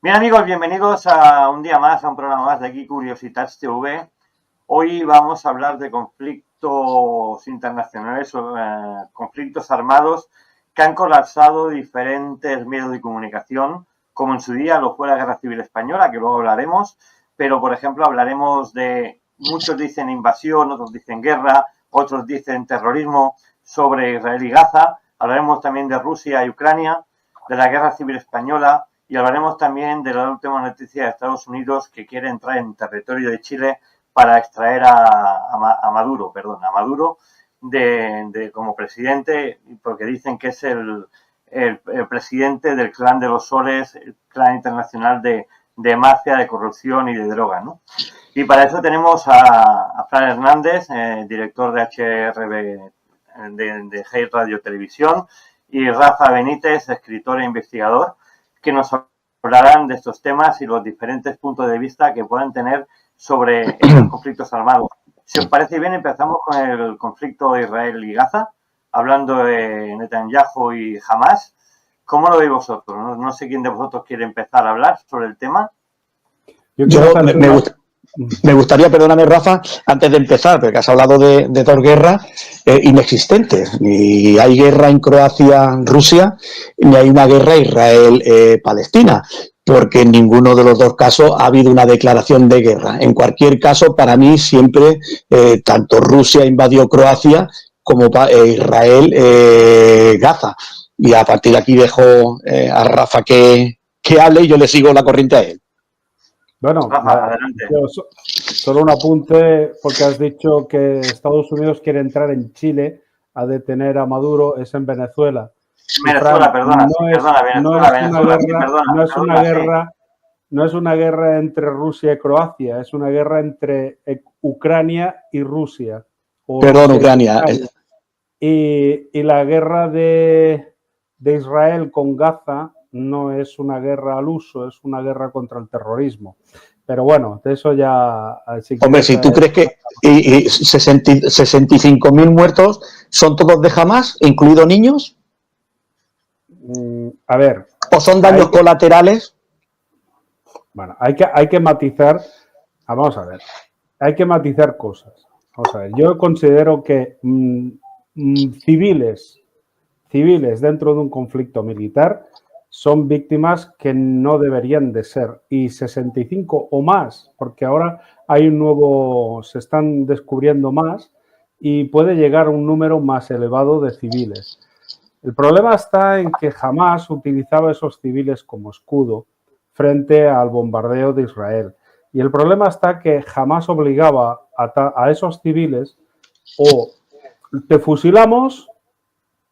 Bien amigos, bienvenidos a un día más, a un programa más de aquí, Curiositats TV. Hoy vamos a hablar de conflictos internacionales, conflictos armados que han colapsado diferentes medios de comunicación, como en su día lo fue la Guerra Civil Española, que luego hablaremos, pero por ejemplo hablaremos de, muchos dicen invasión, otros dicen guerra, otros dicen terrorismo sobre Israel y Gaza, hablaremos también de Rusia y Ucrania, de la Guerra Civil Española, y hablaremos también de la última noticia de Estados Unidos que quiere entrar en territorio de Chile para extraer a Maduro como presidente, porque dicen que es el presidente del clan de los soles, el clan internacional de mafia, de corrupción y de droga, ¿no? Y para eso tenemos a Fran Hernández, director de HRB de Hey Radio Televisión, y Rafa Benítez, escritor e investigador, que nos hablarán de estos temas y los diferentes puntos de vista que puedan tener sobre estos conflictos armados. Si os parece bien, empezamos con el conflicto de Israel y Gaza, hablando de Netanyahu y Hamas. ¿Cómo lo veis vosotros? No sé quién de vosotros quiere empezar a hablar sobre el tema. Me gustaría, perdóname Rafa, antes de empezar, porque has hablado de dos guerras inexistentes. Ni hay guerra en Croacia-Rusia, ni hay una guerra Israel-Palestina, porque en ninguno de los dos casos ha habido una declaración de guerra. En cualquier caso, para mí siempre, tanto Rusia invadió Croacia como Israel Gaza. Y a partir de aquí dejo a Rafa que hable y yo le sigo la corriente a él. Bueno, solo un apunte, porque has dicho que Estados Unidos quiere entrar en Chile a detener a Maduro, es en Venezuela. Venezuela, perdona. No es una guerra entre Rusia y Croacia, es una guerra entre Ucrania y Rusia. Perdón, Ucrania. Y la guerra de Israel con Gaza no es una guerra al uso, es una guerra contra el terrorismo. Pero bueno, de eso ya... Hombre, si tú crees que 65.000 muertos son todos de Hamas, incluidos niños. A ver... ¿O son daños colaterales? Bueno, hay que matizar... Vamos a ver. Hay que matizar cosas. Vamos a ver. Yo considero que civiles dentro de un conflicto militar son víctimas que no deberían de ser, y 65 o más, porque ahora hay se están descubriendo más y puede llegar a un número más elevado de civiles. El problema está en que Hamas utilizaba esos civiles como escudo frente al bombardeo de Israel. Y el problema está que Hamas obligaba a esos civiles o te fusilamos,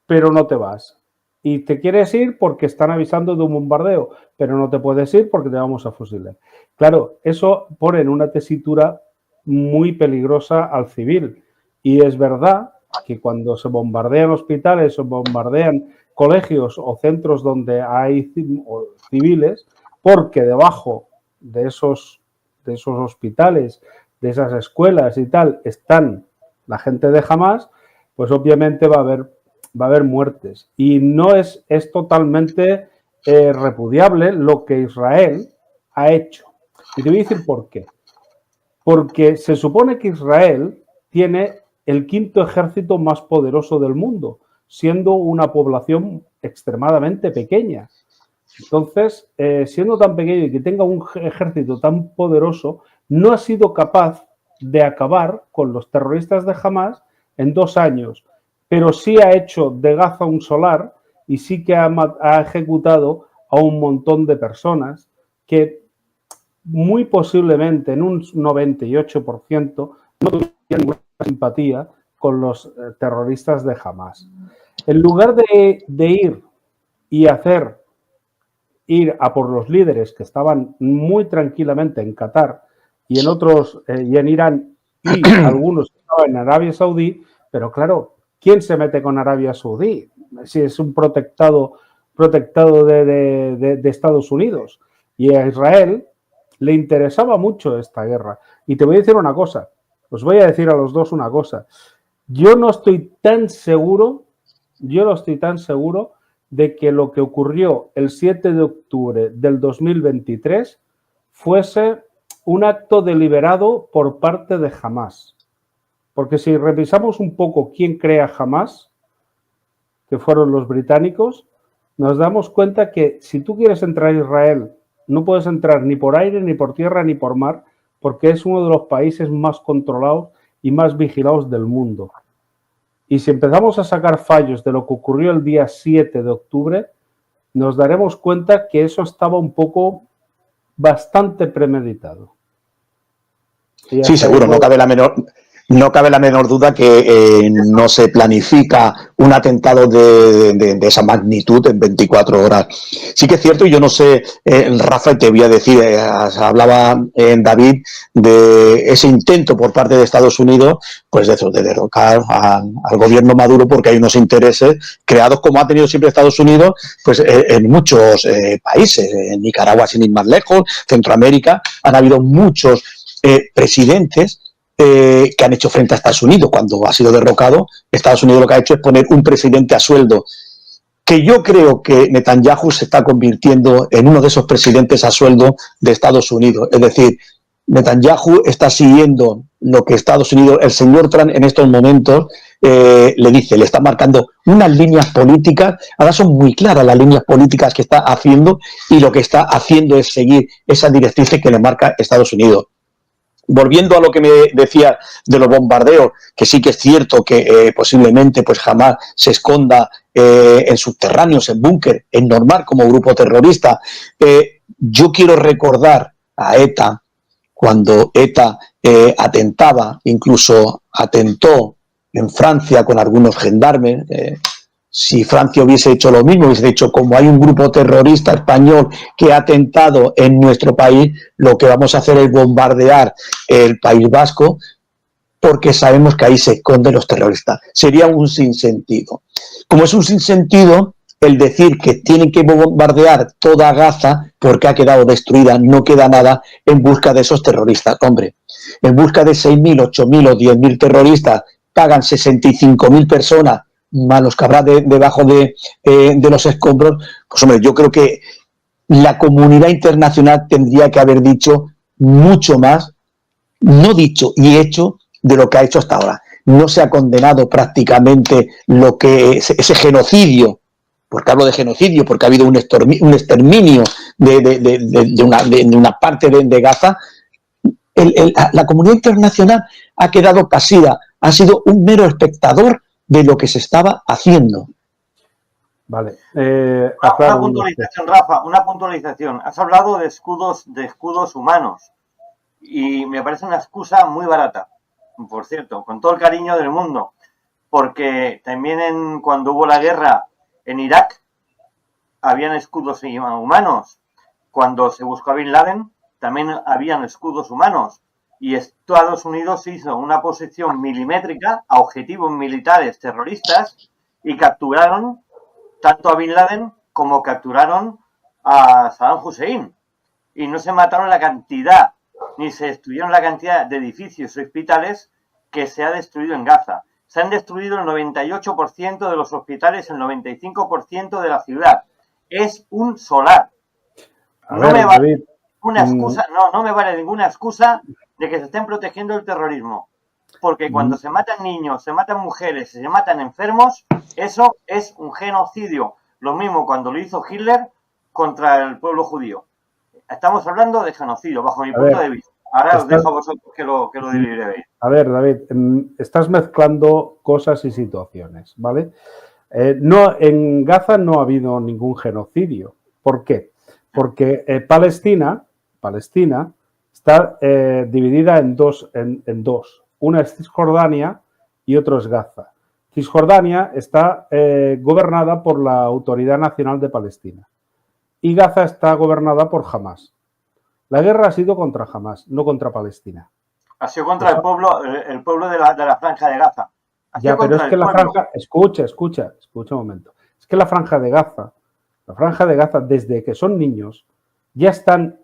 pero no te vas. Y te quieres ir porque están avisando de un bombardeo, pero no te puedes ir porque te vamos a fusilar. Claro, eso pone en una tesitura muy peligrosa al civil. Y es verdad que cuando se bombardean hospitales o bombardean colegios o centros donde hay civiles, porque debajo de esos hospitales, de esas escuelas y tal, están la gente de Hamas, pues obviamente va a haber muertes. Y no es totalmente repudiable lo que Israel ha hecho. Y te voy a decir por qué. Porque se supone que Israel tiene el quinto ejército más poderoso del mundo, siendo una población extremadamente pequeña. Entonces, siendo tan pequeño y que tenga un ejército tan poderoso, no ha sido capaz de acabar con los terroristas de Hamas en 2 años. Pero sí ha hecho de Gaza un solar y sí que ha ejecutado a un montón de personas que muy posiblemente en un 98% no tuvieran ninguna simpatía con los terroristas de Hamas. En lugar de ir a por los líderes que estaban muy tranquilamente en Qatar y en otros, y en Irán, y algunos que estaban en Arabia Saudí, pero claro, ¿quién se mete con Arabia Saudí? Si es un protectado de Estados Unidos. Y a Israel le interesaba mucho esta guerra. Y te voy a decir una cosa, os voy a decir a los dos una cosa. Yo no estoy tan seguro de que lo que ocurrió el 7 de octubre del 2023 fuese un acto deliberado por parte de Hamás. Porque si revisamos un poco quién crea Hamás, que fueron los británicos, nos damos cuenta que si tú quieres entrar a Israel, no puedes entrar ni por aire, ni por tierra, ni por mar, porque es uno de los países más controlados y más vigilados del mundo. Y si empezamos a sacar fallos de lo que ocurrió el día 7 de octubre, nos daremos cuenta que eso estaba un poco bastante premeditado. Sí, seguro, no cabe la menor duda que no se planifica un atentado de esa magnitud en 24 horas. Sí que es cierto, y yo no sé, Rafa, te voy a decir, hablaba David de ese intento por parte de Estados Unidos, pues de derrocar al gobierno Maduro, porque hay unos intereses creados, como ha tenido siempre Estados Unidos, pues en muchos países, en Nicaragua, sin ir más lejos, Centroamérica, han habido muchos presidentes que han hecho frente a Estados Unidos. Cuando ha sido derrocado, Estados Unidos lo que ha hecho es poner un presidente a sueldo, que yo creo que Netanyahu se está convirtiendo en uno de esos presidentes a sueldo de Estados Unidos. Es decir, Netanyahu está siguiendo lo que Estados Unidos, el señor Trump en estos momentos le dice, le está marcando unas líneas políticas. Ahora son muy claras las líneas políticas que está haciendo, y lo que está haciendo es seguir esas directrices que le marca Estados Unidos. Volviendo a lo que me decía de los bombardeos, que sí que es cierto que posiblemente pues jamás se esconda en subterráneos, en búnker, es normal como grupo terrorista. Yo quiero recordar a ETA, cuando ETA atentaba, incluso atentó en Francia con algunos gendarmes. Si Francia hubiese hecho lo mismo, hubiese dicho, como hay un grupo terrorista español que ha atentado en nuestro país, lo que vamos a hacer es bombardear el País Vasco, porque sabemos que ahí se esconden los terroristas. Sería un sinsentido. Como es un sinsentido el decir que tienen que bombardear toda Gaza porque ha quedado destruida, no queda nada, en busca de esos terroristas. Hombre, en busca de 6.000, 8.000 o 10.000 terroristas, pagan 65.000 personas, más los que habrá debajo de los escombros. Pues hombre, yo creo que la comunidad internacional tendría que haber dicho mucho más, no dicho y hecho, de lo que ha hecho hasta ahora. No se ha condenado prácticamente lo que ese genocidio, porque hablo de genocidio, porque ha habido un exterminio de una parte de Gaza. La comunidad internacional ha quedado pasiva, ha sido un mero espectador de lo que se estaba haciendo. Vale. Una puntualización, Rafa, una puntualización. Has hablado de escudos humanos, y me parece una excusa muy barata, por cierto, con todo el cariño del mundo, porque también cuando hubo la guerra en Irak, habían escudos humanos. Cuando se buscó a Bin Laden, también habían escudos humanos. Y Estados Unidos hizo una posición milimétrica a objetivos militares terroristas y capturaron tanto a Bin Laden como capturaron a Saddam Hussein. Y no se mataron la cantidad, ni se destruyeron la cantidad de edificios y hospitales que se ha destruido en Gaza. Se han destruido el 98% de los hospitales, el 95% de la ciudad. Es un solar. No me vale una excusa, no me vale ninguna excusa de que se estén protegiendo el terrorismo. Porque cuando se matan niños, se matan mujeres, se matan enfermos, eso es un genocidio. Lo mismo cuando lo hizo Hitler contra el pueblo judío. Estamos hablando de genocidio, bajo mi punto de vista. Ahora os dejo a vosotros que lo deliberéis. A ver, David, estás mezclando cosas y situaciones, ¿vale? No, en Gaza no ha habido ningún genocidio. ¿Por qué? Porque Palestina está dividida en dos. Una es Cisjordania y otro es Gaza. Cisjordania está gobernada por la Autoridad Nacional de Palestina y Gaza está gobernada por Hamás. La guerra ha sido contra Hamás, no contra Palestina. Ha sido contra el pueblo de la Franja de Gaza. Ya, pero es que la franja... Escucha un momento. Es que la Franja de Gaza, desde que son niños, ya están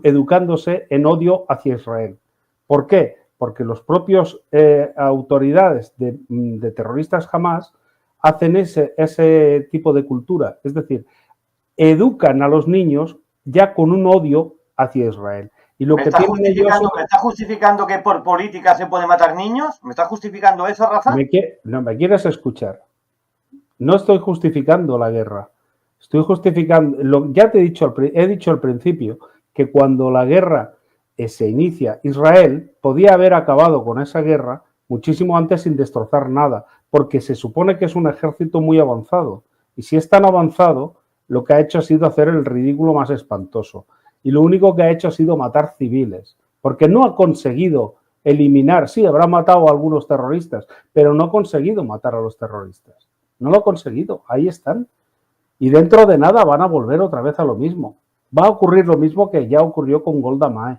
educándose en odio hacia Israel. ¿Por qué? Porque los propios autoridades de terroristas Hamás hacen ese tipo de cultura. Es decir, educan a los niños ya con un odio hacia Israel. Y lo ¿Me que estás tienen ellos... ¿Me estás justificando que por política se puede matar niños? ¿Me estás justificando eso, Rafa? No me quieres escuchar. No estoy justificando la guerra. Estoy justificando... Ya te he dicho al principio que cuando la guerra se inicia, Israel podía haber acabado con esa guerra muchísimo antes sin destrozar nada, porque se supone que es un ejército muy avanzado. Y si es tan avanzado, lo que ha hecho ha sido hacer el ridículo más espantoso. Y lo único que ha hecho ha sido matar civiles, porque no ha conseguido eliminar, sí, habrá matado a algunos terroristas, pero no ha conseguido matar a los terroristas. No lo ha conseguido, ahí están. Y dentro de nada van a volver otra vez a lo mismo. Va a ocurrir lo mismo que ya ocurrió con Golda Meir,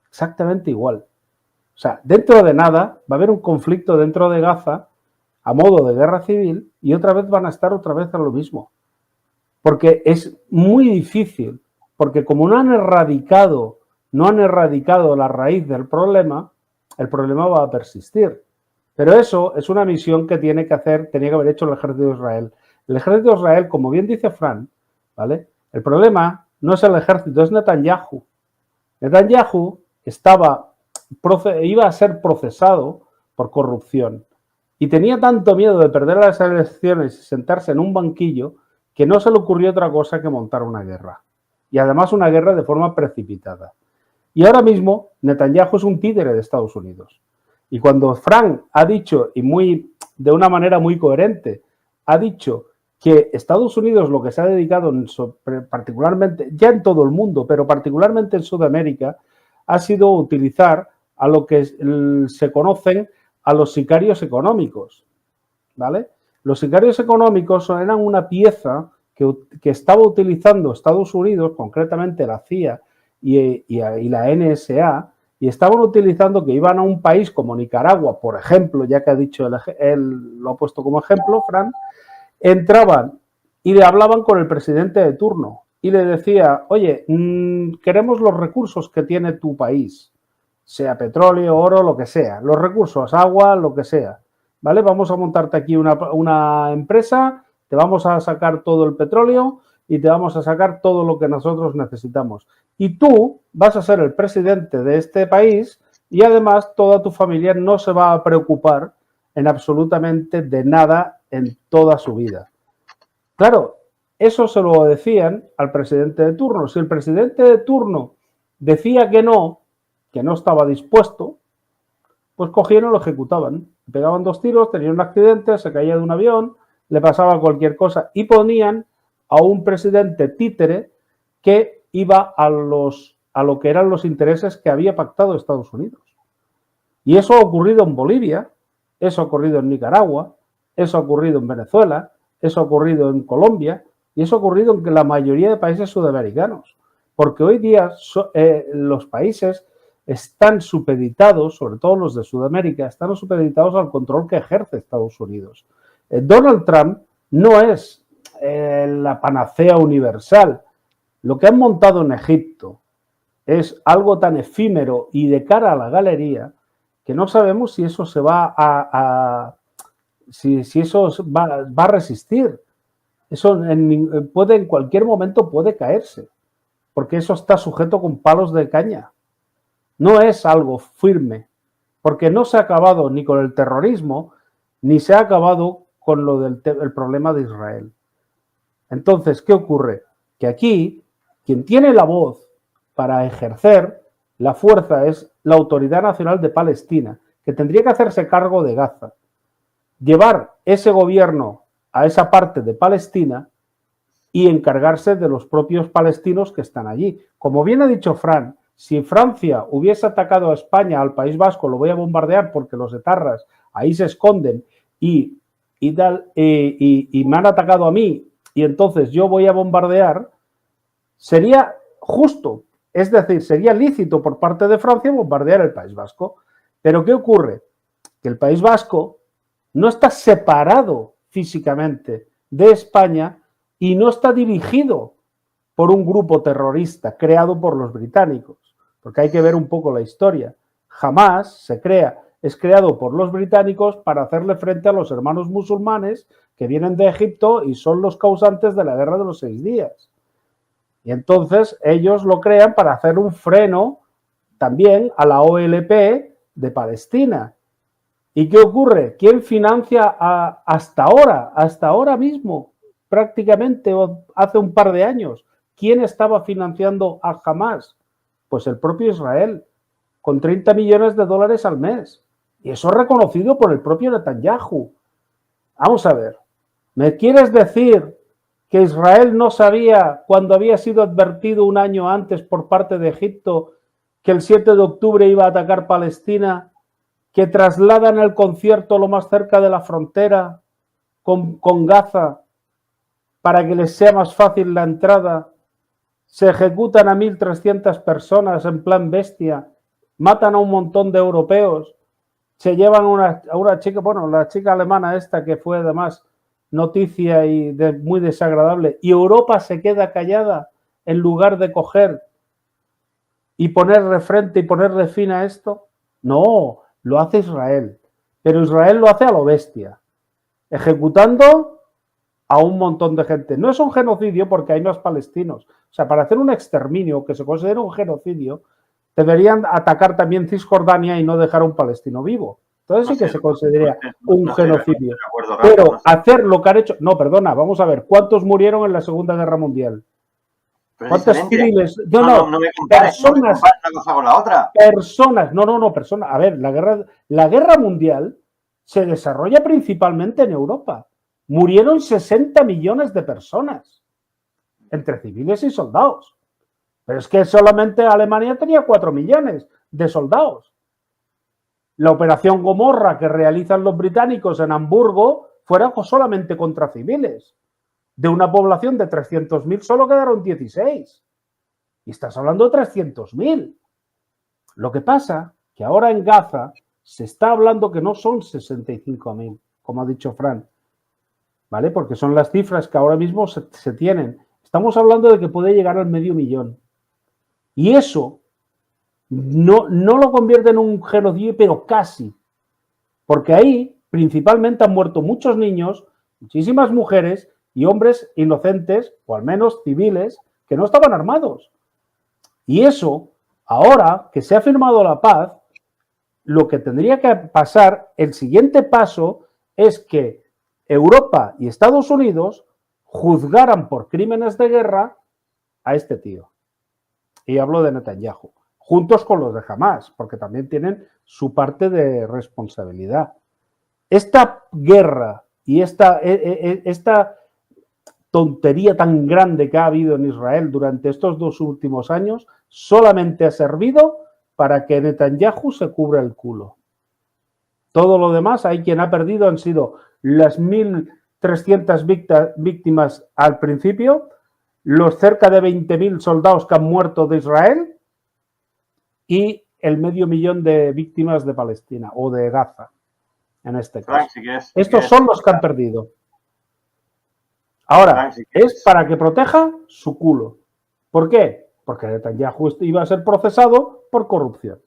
exactamente igual. O sea, dentro de nada va a haber un conflicto dentro de Gaza a modo de guerra civil y otra vez van a estar otra vez a lo mismo. Porque es muy difícil, porque como no han erradicado la raíz del problema, el problema va a persistir. Pero eso es una misión que tenía que haber hecho el ejército de Israel. El ejército de Israel, como bien dice Fran, ¿vale? El problema no es el ejército, es Netanyahu. Netanyahu iba a ser procesado por corrupción y tenía tanto miedo de perder las elecciones y sentarse en un banquillo que no se le ocurrió otra cosa que montar una guerra. Y además una guerra de forma precipitada. Y ahora mismo Netanyahu es un títere de Estados Unidos. Y cuando Frank ha dicho, y de una manera muy coherente, ha dicho que Estados Unidos lo que se ha dedicado particularmente, ya en todo el mundo, pero particularmente en Sudamérica, ha sido utilizar a lo que se conocen a los sicarios económicos, ¿vale? Los sicarios económicos eran una pieza que estaba utilizando Estados Unidos, concretamente la CIA y la NSA, y estaban utilizando que iban a un país como Nicaragua, por ejemplo, ya que ha dicho él lo ha puesto como ejemplo, Fran, entraban y le hablaban con el presidente de turno y le decía, oye, queremos los recursos que tiene tu país, sea petróleo, oro, lo que sea, los recursos, agua, lo que sea, ¿vale? Vamos a montarte aquí una empresa, te vamos a sacar todo el petróleo y te vamos a sacar todo lo que nosotros necesitamos. Y tú vas a ser el presidente de este país y además toda tu familia no se va a preocupar en absolutamente de nada en toda su vida. Claro, eso se lo decían al presidente de turno. Si el presidente de turno decía que no estaba dispuesto, pues cogían y lo ejecutaban. Le pegaban 2 tiros, tenía un accidente, se caía de un avión, le pasaba cualquier cosa y ponían a un presidente títere que iba a lo que eran los intereses que había pactado Estados Unidos. Y eso ha ocurrido en Bolivia, eso ha ocurrido en Nicaragua, eso ha ocurrido en Venezuela, eso ha ocurrido en Colombia y eso ha ocurrido en la mayoría de países sudamericanos. Porque hoy día los países están supeditados, sobre todo los de Sudamérica, están supeditados al control que ejerce Estados Unidos. Donald Trump no es la panacea universal. Lo que han montado en Egipto es algo tan efímero y de cara a la galería que no sabemos si eso se va si eso va a resistir. Eso en cualquier momento puede caerse, porque eso está sujeto con palos de caña. No es algo firme, porque no se ha acabado ni con el terrorismo, ni se ha acabado con lo del problema de Israel. Entonces, ¿qué ocurre? Que aquí, quien tiene la voz para ejercer la fuerza es la Autoridad Nacional de Palestina, que tendría que hacerse cargo de Gaza, llevar ese gobierno a esa parte de Palestina y encargarse de los propios palestinos que están allí. Como bien ha dicho Fran, si Francia hubiese atacado a España, al País Vasco, lo voy a bombardear porque los etarras ahí se esconden y me han atacado a mí y entonces yo voy a bombardear, sería justo, es decir, sería lícito por parte de Francia bombardear el País Vasco. Pero ¿qué ocurre? Que el País Vasco no está separado físicamente de España y no está dirigido por un grupo terrorista creado por los británicos, porque hay que ver un poco la historia. Jamás se crea es creado por los británicos para hacerle frente a los hermanos musulmanes que vienen de Egipto y son los causantes de la Guerra de los 6 días. Y entonces ellos lo crean para hacer un freno también a la OLP de Palestina. ¿Y qué ocurre? ¿Quién financia hasta ahora mismo, prácticamente hace un par de años? ¿Quién estaba financiando a Hamas? Pues el propio Israel, con 30 millones de dólares al mes. Y eso es reconocido por el propio Netanyahu. Vamos a ver, ¿me quieres decir que Israel no sabía, cuando había sido advertido un año antes por parte de Egipto, que el 7 de octubre iba a atacar Palestina, que trasladan el concierto lo más cerca de la frontera con Gaza para que les sea más fácil la entrada? Se ejecutan a 1.300 personas en plan bestia, matan a un montón de europeos, se llevan a una chica, bueno, la chica alemana esta que fue además noticia y muy desagradable, y Europa se queda callada en lugar de coger y ponerle frente y ponerle fin a esto. No, lo hace Israel, pero Israel lo hace a lo bestia, ejecutando a un montón de gente. No es un genocidio porque hay más palestinos. O sea, para hacer un exterminio que se considera un genocidio, deberían atacar también Cisjordania y no dejar a un palestino vivo. Entonces sí que se considera un genocidio. Pero hacer lo que han hecho... No, perdona, vamos a ver. ¿Cuántos murieron en la Segunda Guerra Mundial? ¿Cuántos civiles? No me compares una cosa con la otra. Personas. No, personas. A ver, la guerra mundial se desarrolla principalmente en Europa. Murieron 60 millones de personas, entre civiles y soldados. Pero es que solamente Alemania tenía 4 millones de soldados. La operación Gomorra que realizan los británicos en Hamburgo fuera solamente contra civiles. De una población de 300.000 solo quedaron 16. Y estás hablando de 300.000. Lo que pasa que ahora en Gaza se está hablando que no son 65.000, como ha dicho Fran, ¿vale? Porque son las cifras que ahora mismo se tienen. Estamos hablando de que puede llegar al 500.000. Y eso no lo convierte en un genocidio, pero casi. Porque ahí principalmente han muerto muchos niños, muchísimas mujeres y hombres inocentes, o al menos civiles, que no estaban armados. Y eso, ahora que se ha firmado la paz, lo que tendría que pasar, el siguiente paso, es que Europa y Estados Unidos juzgaran por crímenes de guerra a este tío. Y hablo de Netanyahu, juntos con los de Hamas, porque también tienen su parte de responsabilidad. Esta guerra y esta tontería tan grande que ha habido en Israel durante estos 2 últimos años solamente ha servido para que Netanyahu se cubra el culo. Todo lo demás, hay quien ha perdido, han sido las 1.300 víctimas al principio, los cerca de 20.000 soldados que han muerto de Israel y el 500.000 de víctimas de Palestina o de Gaza, en este caso. Estos son los que han perdido. Ahora, es para que proteja su culo. ¿Por qué? Porque Netanyahu iba a ser procesado por corrupción.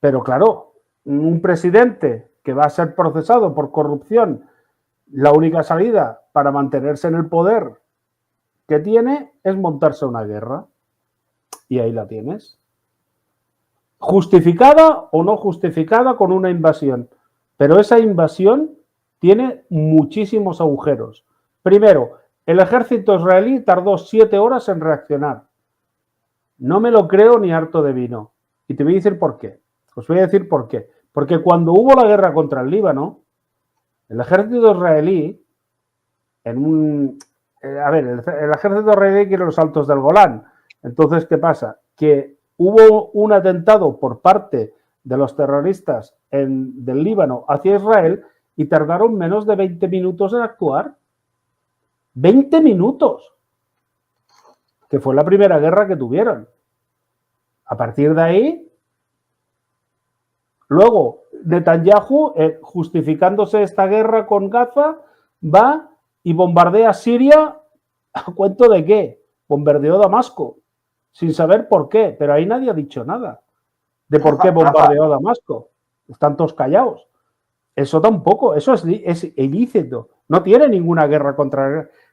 Pero claro, un presidente que va a ser procesado por corrupción, la única salida para mantenerse en el poder que tiene es montarse una guerra. Y ahí la tienes. Justificada o no justificada con una invasión. Pero esa invasión tiene muchísimos agujeros. Primero, el ejército israelí tardó 7 horas en reaccionar. No me lo creo ni harto de vino. Y te voy a decir por qué. Os voy a decir por qué. Porque cuando hubo la guerra contra el Líbano, el ejército israelí, el ejército israelí quiere los Altos del Golán. Entonces, ¿qué pasa? Que hubo un atentado por parte de los terroristas del Líbano hacia Israel y tardaron menos de 20 minutos en actuar. 20 minutos. Que fue la primera guerra que tuvieron. A partir de ahí, luego Netanyahu, justificándose esta guerra con Gaza, va y bombardea Siria. ¿A cuento de qué? Bombardeó Damasco, sin saber por qué, pero ahí nadie ha dicho nada de por qué bombardeó Damasco. Están todos callados. Eso tampoco, eso es ilícito. No tiene ninguna guerra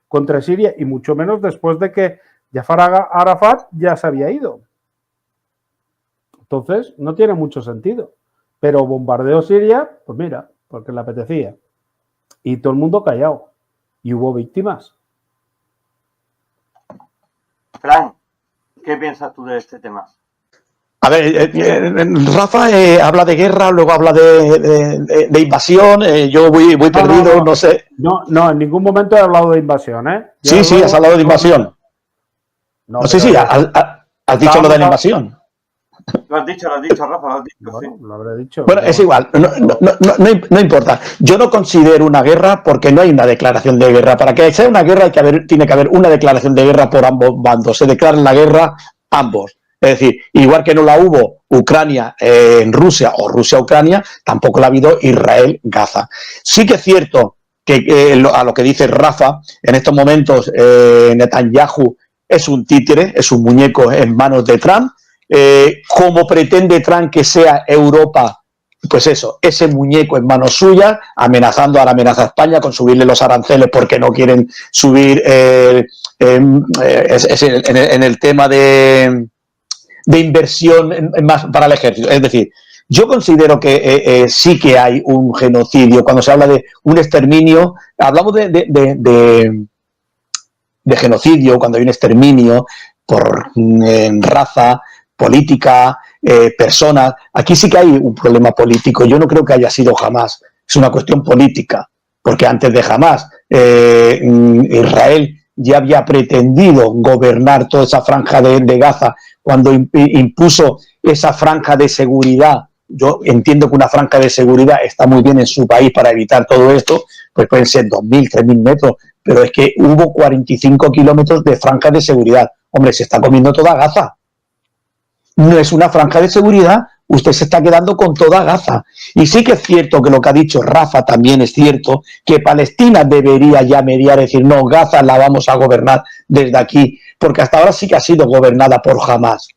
contra Siria y mucho menos después de que Yasser Arafat ya se había ido. Entonces, no tiene mucho sentido. Pero bombardeó Siria, pues mira, porque le apetecía. Y todo el mundo callado. Y hubo víctimas. Fran, ¿qué piensas tú de este tema? A ver, Rafa habla de guerra, luego habla de invasión, yo voy perdido, no sé. No, en ningún momento he hablado de invasión, ¿eh? Sí, has hablado de invasión. No, sí, has dicho lo de la invasión. Lo has dicho, Rafa, lo has dicho. Bueno, sí. lo habré dicho. Bueno, es igual, no importa. Yo no considero una guerra porque no hay una declaración de guerra. Para que sea una guerra tiene que haber una declaración de guerra por ambos bandos. Se declaran la guerra ambos. Es decir, igual que no la hubo Ucrania en Rusia o Rusia-Ucrania, tampoco la ha habido Israel-Gaza. Sí que es cierto que a lo que dice Rafa, en estos momentos Netanyahu es un títere, es un muñeco en manos de Trump. ¿Cómo pretende Trump que sea Europa? Pues eso, ese muñeco en manos suyas, amenazando, ahora amenaza a España con subirle los aranceles porque no quieren subir en el tema de inversión más para el ejército. Es decir, yo considero que sí que hay un genocidio. Cuando se habla de un exterminio, hablamos de genocidio, cuando hay un exterminio por raza, política, personas. Aquí sí que hay un problema político. Yo no creo que haya sido Hamás. Es una cuestión política. Porque antes de Hamás, Israel ya había pretendido gobernar toda esa franja de Gaza cuando impuso esa franja de seguridad. Yo entiendo que una franja de seguridad está muy bien en su país para evitar todo esto, pues pueden ser 2.000, 3.000 metros, pero es que hubo 45 kilómetros de franja de seguridad. Hombre, se está comiendo toda Gaza. No es una franja de seguridad, usted se está quedando con toda Gaza. Y sí que es cierto que lo que ha dicho Rafa también es cierto, que Palestina debería ya mediar, decir, no, Gaza la vamos a gobernar desde aquí, porque hasta ahora sí que ha sido gobernada por Hamás.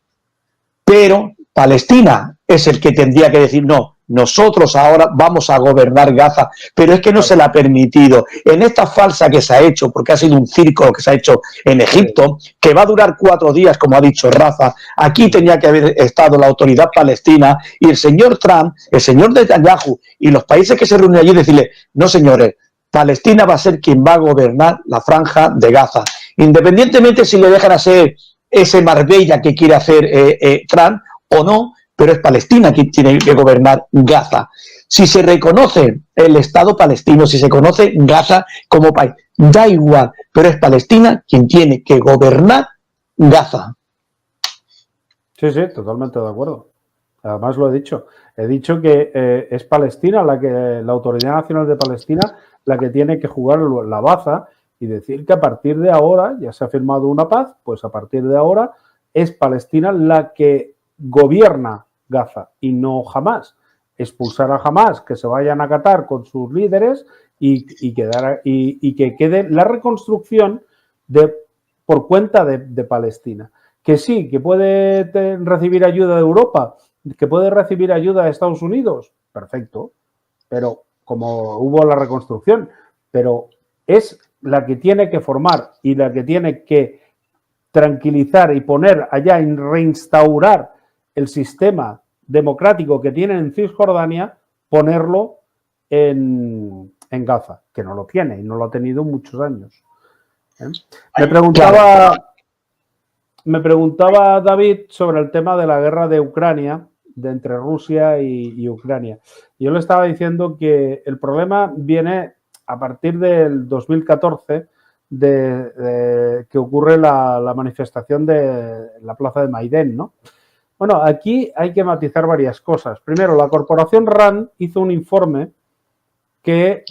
Pero Palestina es el que tendría que decir, no, nosotros ahora vamos a gobernar Gaza, pero es que no se le ha permitido. En esta farsa que se ha hecho, porque ha sido un circo que se ha hecho en Egipto, que va a durar 4 días, como ha dicho Rafa, aquí tenía que haber estado la autoridad palestina y el señor Trump, el señor Netanyahu y los países que se reúnen allí decirle, no señores, Palestina va a ser quien va a gobernar la franja de Gaza. Independientemente si le dejan hacer ese Marbella que quiere hacer Trump o no, pero es Palestina quien tiene que gobernar Gaza. Si se reconoce el Estado palestino, si se conoce Gaza como país, da igual, pero es Palestina quien tiene que gobernar Gaza. Sí, totalmente de acuerdo. Además lo he dicho. He dicho que es Palestina la Autoridad Nacional de Palestina la que tiene que jugar la baza y decir que a partir de ahora, ya se ha firmado una paz, pues a partir de ahora es Palestina la que gobierna Gaza y no Hamás. Expulsar a Hamás, que se vayan a Qatar con sus líderes y que quede la reconstrucción por cuenta de Palestina. Que sí, que puede recibir ayuda de Europa, que puede recibir ayuda de Estados Unidos, perfecto, pero como hubo la reconstrucción, pero es la que tiene que formar y la que tiene que tranquilizar y poner allá en reinstaurar el sistema democrático que tiene en Cisjordania, ponerlo en Gaza, que no lo tiene y no lo ha tenido muchos años. Me preguntaba David sobre el tema de la guerra de Ucrania, entre Rusia y Ucrania. Yo le estaba diciendo que el problema viene a partir del 2014, que ocurre la manifestación de la plaza de Maidán, ¿no? Bueno, aquí hay que matizar varias cosas. Primero, la corporación RAND hizo un informe que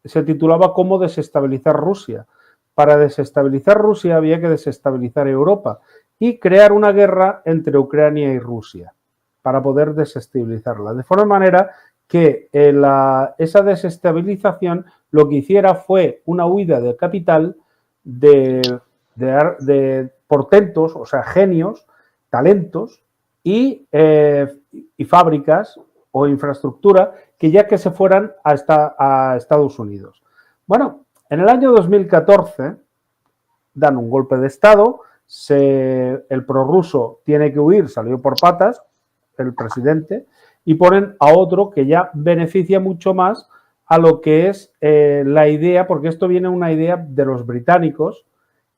se titulaba ¿Cómo desestabilizar Rusia? Para desestabilizar Rusia había que desestabilizar Europa y crear una guerra entre Ucrania y Rusia para poder desestabilizarla. De forma manera que esa desestabilización lo que hiciera fue una huida de capital de portentos, o sea, genios, talentos, y fábricas o infraestructura que se fueran a Estados Unidos. Bueno, en el año 2014 dan un golpe de Estado, el prorruso tiene que huir, salió por patas, el presidente, y ponen a otro que ya beneficia mucho más a lo que es la idea, porque esto viene una idea de los británicos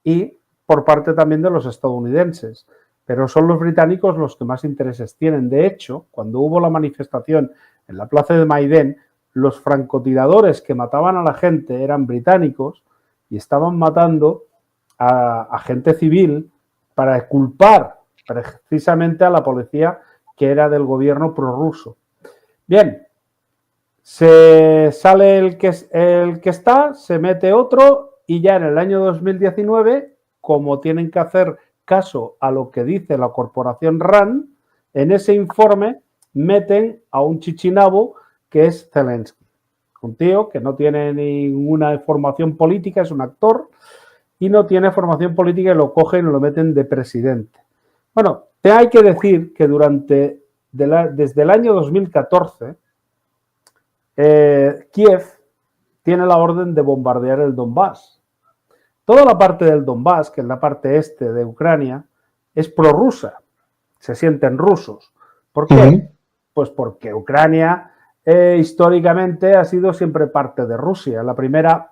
y por parte también de los estadounidenses, pero son los británicos los que más intereses tienen. De hecho, cuando hubo la manifestación en la plaza de Maidén, los francotiradores que mataban a la gente eran británicos y estaban matando a gente civil para culpar precisamente a la policía que era del gobierno prorruso. Bien, se sale el que está, se mete otro y ya en el año 2019, como tienen que hacer caso a lo que dice la corporación RAND, en ese informe meten a un chichinabo que es Zelensky, un tío que no tiene ninguna formación política, es un actor y no tiene formación política y lo cogen y lo meten de presidente. Bueno, te hay que decir que desde el año 2014 Kiev tiene la orden de bombardear el Donbass. Toda la parte del Donbass, que es la parte este de Ucrania, es prorrusa. Se sienten rusos. ¿Por qué? Pues porque Ucrania históricamente ha sido siempre parte de Rusia. La primera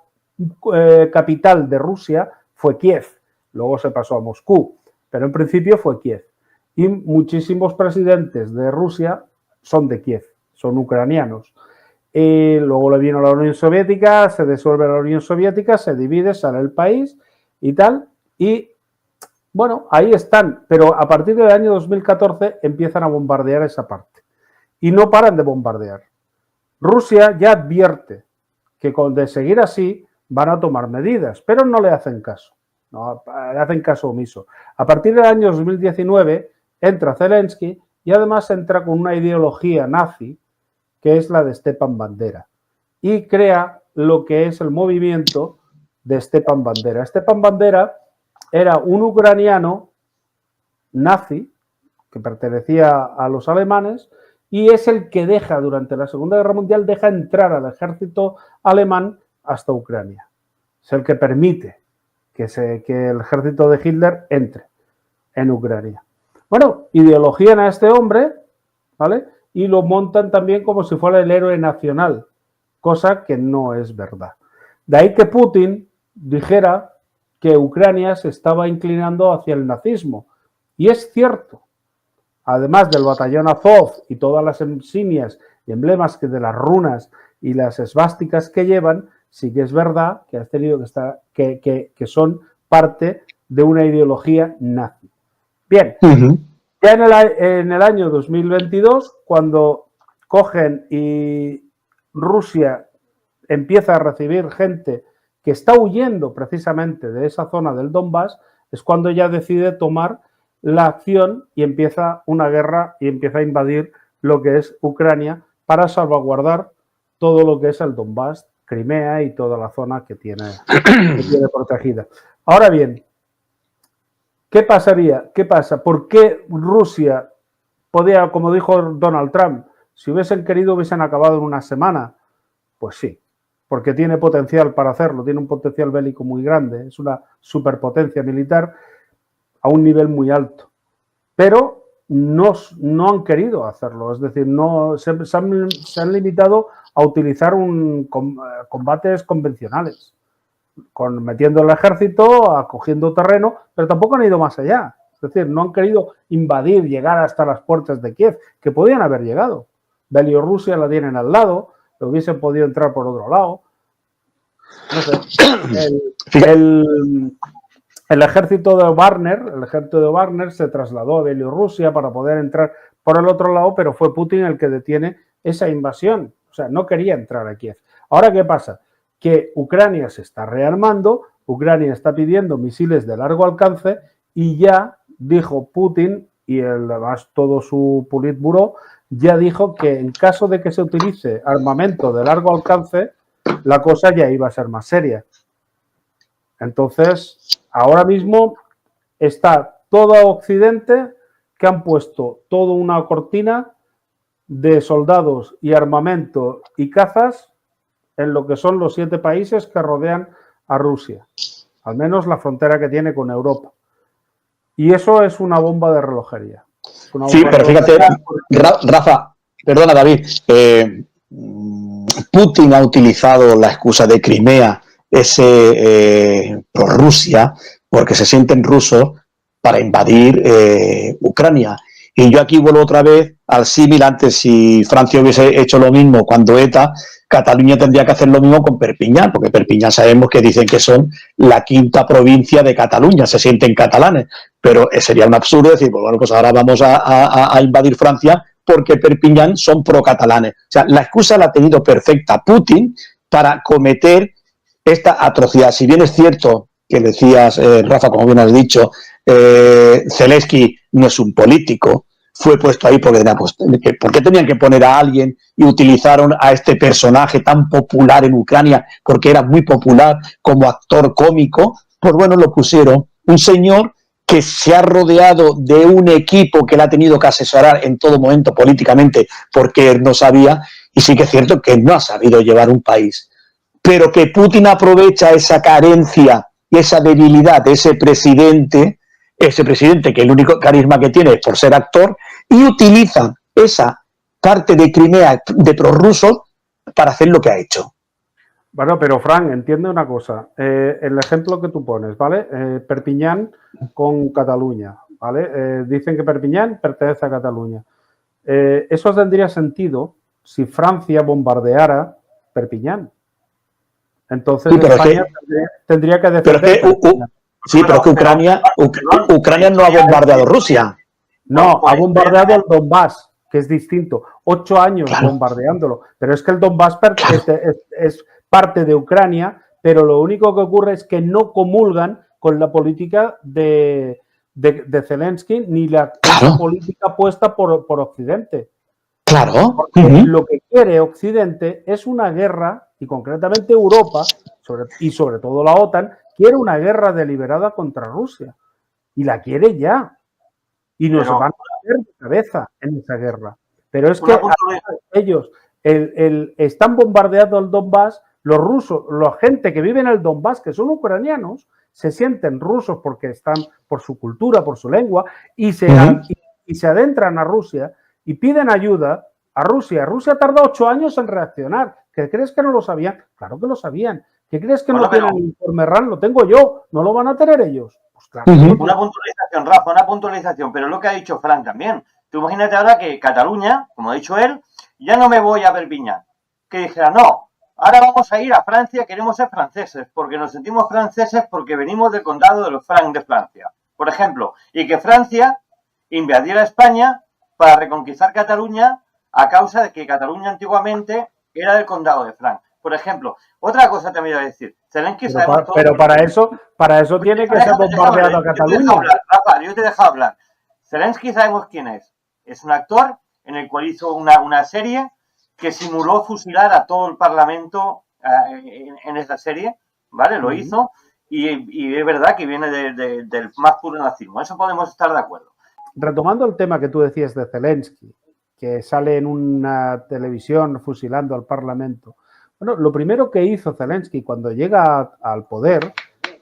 capital de Rusia fue Kiev. Luego se pasó a Moscú. Pero en principio fue Kiev. Y muchísimos presidentes de Rusia son de Kiev, son ucranianos. Y luego le vino la Unión Soviética, se disuelve la Unión Soviética, se divide, sale el país y tal. Y bueno, ahí están. Pero a partir del año 2014 empiezan a bombardear esa parte. Y no paran de bombardear. Rusia ya advierte que de seguir así van a tomar medidas, pero no le hacen caso. No, le hacen caso omiso. A partir del año 2019 entra Zelensky y además entra con una ideología nazi que es la de Stepan Bandera y crea lo que es el movimiento de Stepan Bandera. Stepan Bandera era un ucraniano nazi que pertenecía a los alemanes y es el que deja durante la Segunda Guerra Mundial, deja entrar al ejército alemán hasta Ucrania. Es el que permite que el ejército de Hitler entre en Ucrania. Bueno, ideologían a este hombre, ¿vale? Y lo montan también como si fuera el héroe nacional, cosa que no es verdad. De ahí que Putin dijera que Ucrania se estaba inclinando hacia el nazismo. Y es cierto. Además del batallón Azov y todas las insignias y emblemas de las runas y las esvásticas que llevan, sí que es verdad que has tenido que estar, que son parte de una ideología nazi. Bien, ya en el año 2022, cuando cogen y Rusia empieza a recibir gente que está huyendo precisamente de esa zona del Donbass, es cuando ya decide tomar la acción y empieza una guerra y empieza a invadir lo que es Ucrania para salvaguardar todo lo que es el Donbass, Crimea y toda la zona que tiene protegida. Ahora bien, ¿qué pasaría? ¿Qué pasa? ¿Por qué Rusia podía, como dijo Donald Trump, si hubiesen querido hubiesen acabado en una semana? Pues sí, porque tiene potencial para hacerlo, tiene un potencial bélico muy grande, es una superpotencia militar a un nivel muy alto, pero no han querido hacerlo, es decir, se han limitado a utilizar combates convencionales, metiendo el ejército, acogiendo terreno, pero tampoco han ido más allá, es decir, no han querido invadir, llegar hasta las puertas de Kiev, que podían haber llegado. Bielorrusia la tienen al lado, lo hubiesen podido entrar por otro lado. No sé, el ejército de Wagner se trasladó a Bielorrusia para poder entrar por el otro lado, pero fue Putin el que detiene esa invasión. O sea, no quería entrar a Kiev. Ahora, ¿qué pasa? Que Ucrania se está rearmando, Ucrania está pidiendo misiles de largo alcance y ya dijo Putin, y además todo su Politburó, ya dijo que en caso de que se utilice armamento de largo alcance, la cosa ya iba a ser más seria. Entonces, ahora mismo está todo Occidente que han puesto toda una cortina de soldados y armamento y cazas en lo que son los 7 países que rodean a Rusia, al menos la frontera que tiene con Europa. Y eso es una bomba de relojería. Sí, pero fíjate, Rafa, perdona David, Putin ha utilizado la excusa de Crimea, por Rusia, porque se sienten rusos, para invadir Ucrania. Y yo aquí vuelvo otra vez al símil. Antes, si Francia hubiese hecho lo mismo cuando ETA, Cataluña tendría que hacer lo mismo con Perpiñán, porque Perpiñán sabemos que dicen que son la 5ª provincia de Cataluña, se sienten catalanes, pero sería un absurdo decir, pues bueno, pues ahora vamos a invadir Francia porque Perpiñán son pro-catalanes. O sea, la excusa la ha tenido perfecta Putin para cometer esta atrocidad. Si bien es cierto que decías, Rafa, como bien has dicho, Zelensky no es un político, fue puesto ahí porque ¿por qué tenían que poner a alguien y utilizaron a este personaje tan popular en Ucrania, porque era muy popular como actor cómico? Pues bueno, lo pusieron. Un señor que se ha rodeado de un equipo que le ha tenido que asesorar en todo momento políticamente porque él no sabía, y sí que es cierto que no ha sabido llevar un país. Pero que Putin aprovecha esa carencia y esa debilidad de ese presidente que el único carisma que tiene es por ser actor, y utiliza esa parte de Crimea de prorrusos para hacer lo que ha hecho. Bueno, pero Fran, entiende una cosa. El ejemplo que tú pones, ¿vale? Perpiñán con Cataluña, ¿vale? Dicen que Perpiñán pertenece a Cataluña. Eso tendría sentido si Francia bombardeara Perpiñán. Entonces sí, España tendría que defender. Pero es que Ucrania no ha bombardeado Rusia. No, ha bombardeado el Donbass, que es distinto. 8 años bombardeándolo. Pero es que el Donbass es parte de Ucrania, pero lo único que ocurre es que no comulgan con la política de Zelensky ni la política puesta por Occidente. Claro. Porque lo que quiere Occidente es una guerra, y concretamente Europa, y sobre todo la OTAN, quiere una guerra deliberada contra Rusia. Y la quiere ya. Y nos van a hacer de cabeza en esa guerra. Pero es que ellos están bombardeando el Donbass. Los rusos, la gente que vive en el Donbass, que son ucranianos, se sienten rusos porque están por su cultura, por su lengua, y se adentran a Rusia y piden ayuda a Rusia. Rusia tarda 8 años en reaccionar. ¿Qué crees que no lo sabían? Claro que lo sabían. ¿Qué crees que no tienen el informe RAN? Lo tengo yo. ¿No lo van a tener ellos? Pues claro. Una puntualización, Rafa, una puntualización. Pero lo que ha dicho Fran también. Tú imagínate ahora que Cataluña, como ha dicho él, ya no me voy a Perpiñán. Que dijera, no, ahora vamos a ir a Francia, queremos ser franceses, porque nos sentimos franceses porque venimos del condado de los Francs de Francia, por ejemplo. Y que Francia invadiera España para reconquistar Cataluña a causa de que Cataluña antiguamente era del condado de Franc. Por ejemplo, otra cosa también voy a decir. Zelensky sabemos todo. Pero para eso tiene que ser bombardeado a Cataluña. Rafa, yo te he dejado hablar. Zelensky sabemos quién es. Es un actor en el cual hizo una serie que simuló fusilar a todo el Parlamento en esa serie, ¿vale? Lo hizo y es verdad que viene del más puro nazismo. Eso podemos estar de acuerdo. Retomando el tema que tú decías de Zelensky, que sale en una televisión fusilando al Parlamento. Bueno, lo primero que hizo Zelensky cuando llega al poder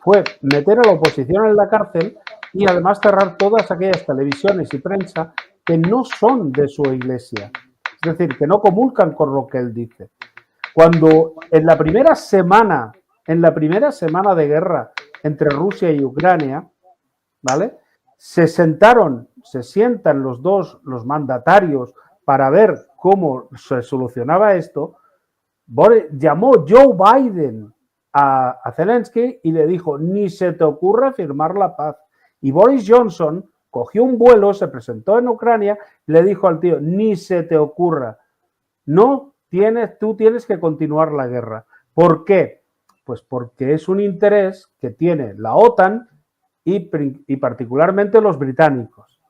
fue meter a la oposición en la cárcel y además cerrar todas aquellas televisiones y prensa que no son de su iglesia. Es decir, que no comulgan con lo que él dice. Cuando en la primera semana de guerra entre Rusia y Ucrania, ¿vale? Se sientan los mandatarios para ver cómo se solucionaba esto. Llamó Joe Biden a Zelensky y le dijo, ni se te ocurra firmar la paz. Y Boris Johnson cogió un vuelo, se presentó en Ucrania y le dijo al tío, ni se te ocurra, tú tienes que continuar la guerra. ¿Por qué? Pues porque es un interés que tiene la OTAN y particularmente los británicos,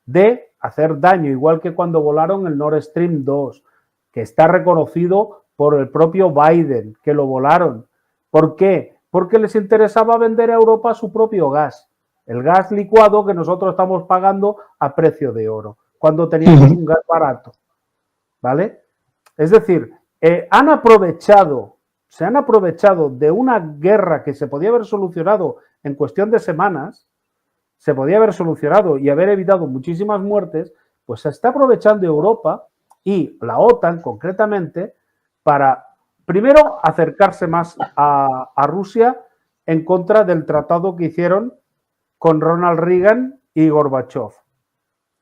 de hacer daño, igual que cuando volaron el Nord Stream 2, que está reconocido por el propio Biden, que lo volaron. ¿Por qué? Porque les interesaba vender a Europa su propio gas. el gas licuado que nosotros estamos pagando a precio de oro, cuando teníamos un gas barato, ¿vale? Es decir, se han aprovechado de una guerra que se podía haber solucionado en cuestión de semanas, se podía haber solucionado y haber evitado muchísimas muertes, pues se está aprovechando Europa y la OTAN concretamente para, primero, acercarse más a Rusia en contra del tratado que hicieron con Ronald Reagan y Gorbachev,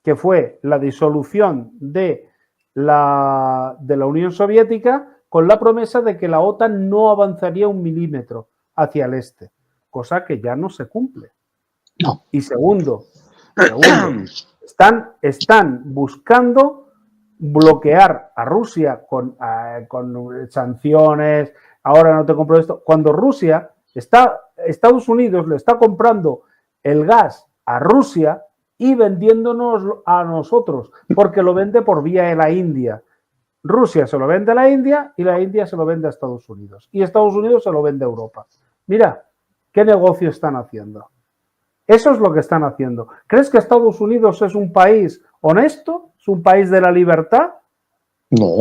que fue la disolución de la Unión Soviética con la promesa de que la OTAN no avanzaría 1 milímetro hacia el este, cosa que ya no se cumple. No. Y segundo, están buscando bloquear a Rusia con sanciones, ahora no te compro esto, cuando Rusia Estados Unidos le está comprando el gas a Rusia y vendiéndonos a nosotros, porque lo vende por vía de la India. Rusia se lo vende a la India y la India se lo vende a Estados Unidos. Y Estados Unidos se lo vende a Europa. Mira, ¿qué negocio están haciendo? Eso es lo que están haciendo. ¿Crees que Estados Unidos es un país honesto? ¿Es un país de la libertad? No.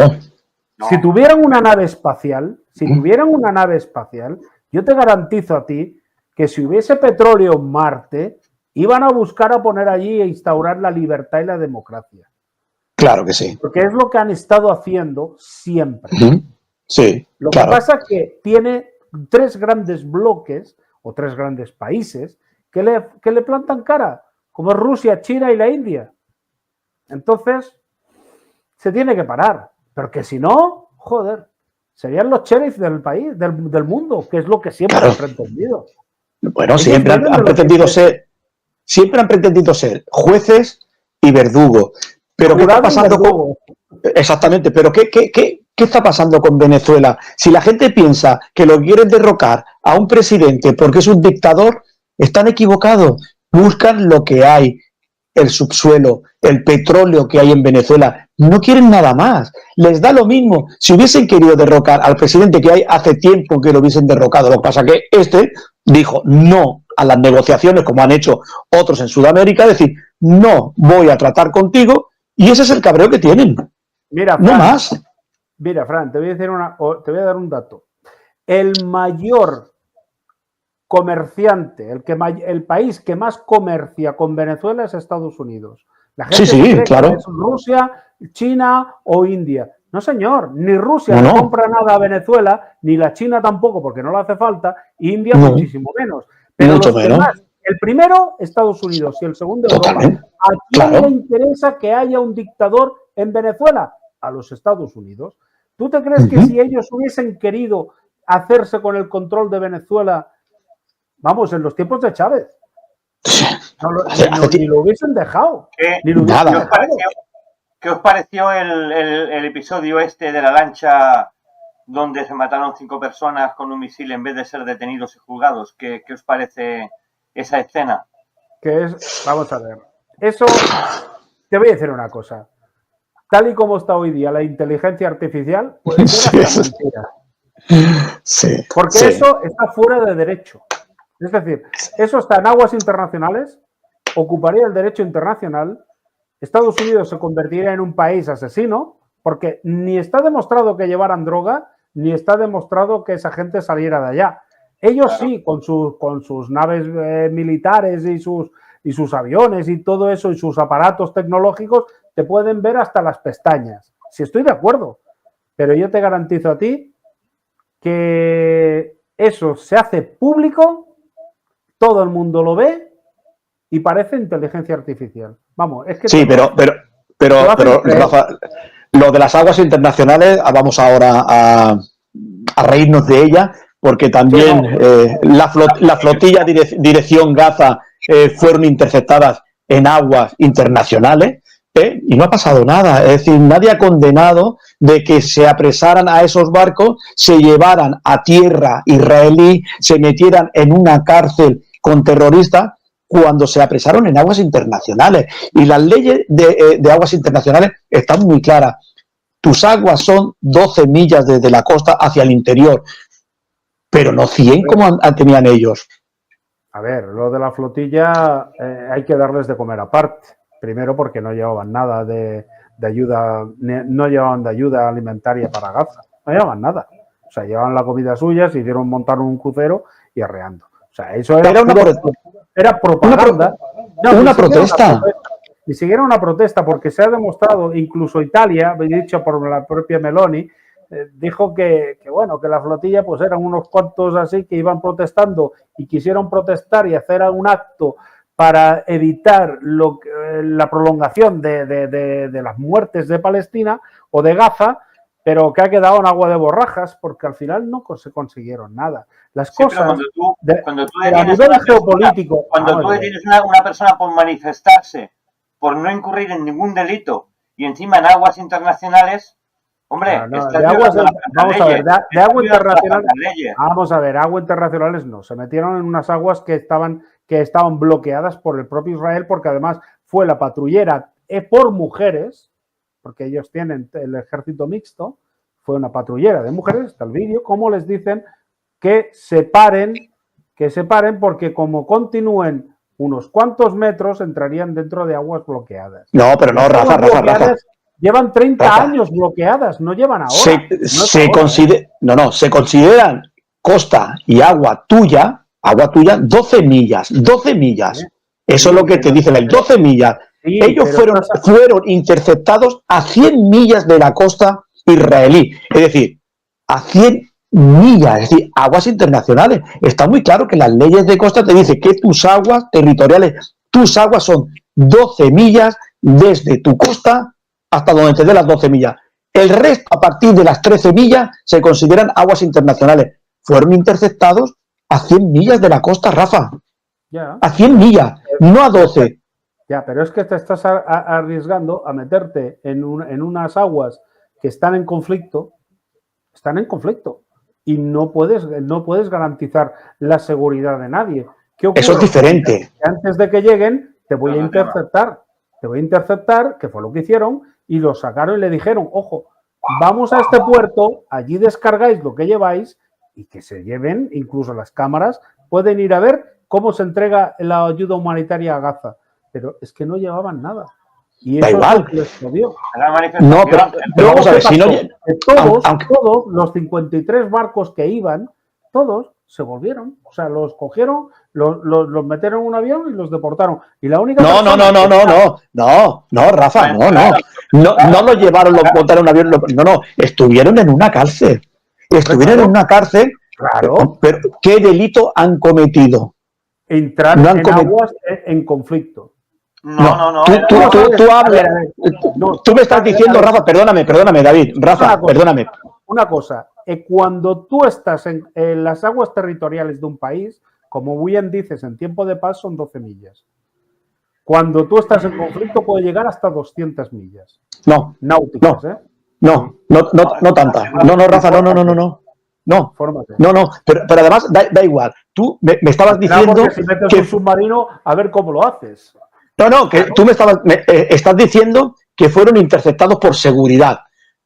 Si tuvieran una nave espacial, yo te garantizo a ti que si hubiese petróleo en Marte, iban a buscar a poner allí e instaurar la libertad y la democracia. Claro que sí. Porque es lo que han estado haciendo siempre. Sí, Lo claro. que pasa es que tiene 3 grandes bloques o 3 grandes países que le plantan cara, como es Rusia, China y la India. Entonces, se tiene que parar. Pero si no, joder, serían los sheriffs del país, del mundo, que es lo que siempre han pretendido. Bueno, siempre han pretendido ser jueces y verdugos. Pero ¿qué está pasando con... Exactamente, pero ¿qué está pasando con Venezuela? Si la gente piensa que lo quieren derrocar a un presidente porque es un dictador, están equivocados. Buscan lo que hay, el subsuelo, el petróleo que hay en Venezuela. No quieren nada más. Les da lo mismo. Si hubiesen querido derrocar al presidente que hay, hace tiempo que lo hubiesen derrocado. Lo que pasa es que dijo no a las negociaciones, como han hecho otros en Sudamérica, decir, no voy a tratar contigo, y ese es el cabreo que tienen. Mira, Fran, no más. Mira, Fran, te voy a dar un dato. El mayor comerciante, el país que más comercia con Venezuela es Estados Unidos. La gente cree claro. Que es Rusia, China o India. No, señor, ni Rusia no compra nada a Venezuela, ni la China tampoco, porque no le hace falta, India muchísimo menos. Pero mucho menos. El primero, Estados Unidos, y el segundo, Europa. ¿A quién le interesa que haya un dictador en Venezuela? A los Estados Unidos. ¿Tú te crees que si ellos hubiesen querido hacerse con el control de Venezuela, vamos, en los tiempos de Chávez, ni lo hubiesen dejado? ¿Qué os pareció el episodio este de la lancha donde se mataron 5 personas con un misil en vez de ser detenidos y juzgados? ¿Qué os parece esa escena? Vamos a ver. Eso, te voy a decir una cosa. Tal y como está hoy día la inteligencia artificial, puede ser hasta mentira. Sí, porque eso está fuera de derecho. Es decir, eso está en aguas internacionales, ocuparía el derecho internacional, Estados Unidos se convertiría en un país asesino, porque ni está demostrado que llevaran droga, ni está demostrado que esa gente saliera de allá. Ellos sí, con sus naves militares y sus aviones y todo eso, y sus aparatos tecnológicos, te pueden ver hasta las pestañas. Si estoy de acuerdo. Pero yo te garantizo a ti que eso se hace público, todo el mundo lo ve y parece inteligencia artificial. Vamos, es que... Sí, pero Rafa, lo de las aguas internacionales, vamos ahora a reírnos de ella, porque también la flotilla dirección Gaza fueron interceptadas en aguas internacionales, y no ha pasado nada. Es decir, nadie ha condenado de que se apresaran a esos barcos, se llevaran a tierra israelí, se metieran en una cárcel con terroristas cuando se apresaron en aguas internacionales. Y las leyes de aguas internacionales están muy claras. Tus aguas son 12 millas desde la costa hacia el interior, pero no 100 como tenían ellos. A ver, lo de la flotilla hay que darles de comer aparte. Primero porque no llevaban nada de ayuda, no llevaban de ayuda alimentaria para Gaza. No llevaban nada. O sea, llevaban la comida suya, se hicieron montar un crucero y arreando. O sea, eso era propaganda. Una protesta. Ni siquiera una protesta, porque se ha demostrado, incluso Italia, dicho por la propia Meloni, dijo que la flotilla pues eran unos cuantos así que iban protestando y quisieron protestar y hacer un acto para evitar la prolongación de las muertes de Palestina o de Gaza, pero que ha quedado en agua de borrajas porque al final no se consiguieron nada. Las cosas cuando tú a nivel geopolítico, cuando tú detienes a una persona por manifestarse, por no incurrir en ningún delito y encima en aguas internacionales, hombre, vamos a ver, aguas internacionales no, se metieron en unas aguas que estaban bloqueadas por el propio Israel, porque además fue la patrullera por mujeres, porque ellos tienen el ejército mixto, fue una patrullera de mujeres, está el vídeo, cómo les dicen que se paren, porque como continúen unos cuantos metros entrarían dentro de aguas bloqueadas. No, pero no, Rafa. Llevan 30 años bloqueadas, no llevan ahora. Se consideran costa y agua tuya 12 millas. 12 millas. Sí. Eso es lo que te dice la 12 millas. Sí, ellos fueron interceptados a 100 millas de la costa israelí. Es decir, a 100 millas, es decir, aguas internacionales. Está muy claro que las leyes de costa te dicen que tus aguas territoriales, tus aguas son 12 millas desde tu costa hasta donde te dé las 12 millas. El resto, a partir de las 13 millas, se consideran aguas internacionales. Fueron interceptados a 100 millas de la costa, Rafa. Ya. A 100 millas, no a 12. Ya, pero es que te estás arriesgando a meterte en unas aguas que están en conflicto. Y no puedes garantizar la seguridad de nadie. ¿Qué ocurre? Eso es diferente. Antes de que lleguen, te voy a interceptar, que fue lo que hicieron, y los sacaron y le dijeron, ojo, vamos a este puerto, allí descargáis lo que lleváis y que se lleven, incluso las cámaras, pueden ir a ver cómo se entrega la ayuda humanitaria a Gaza. Pero es que no llevaban nada. Y eso da igual. Es lo que les jodió. No, pero vamos a ver, si no... Todos los 53 barcos que iban, todos se volvieron. O sea, los cogieron, los metieron en un avión y los deportaron. Y la única No, Rafa, no los llevaron, los montaron en un avión, no, estuvieron en una cárcel. Estuvieron en una cárcel, claro. Pero ¿qué delito han cometido? Entrar en aguas en conflicto. No. Tú hablas. Tú me estás diciendo, Rafa, perdóname, David. Rafa, perdóname. Una cosa, cuando tú estás en las aguas territoriales de un país, como bien dices, en tiempo de paz son 12 millas. Cuando tú estás en conflicto puede llegar hasta 200 millas. No. Náuticas, no tanta. No, Rafa, no. Pero además da igual. Tú me estabas diciendo si metes un submarino, a ver cómo lo haces. No, que tú estás diciendo que fueron interceptados por seguridad.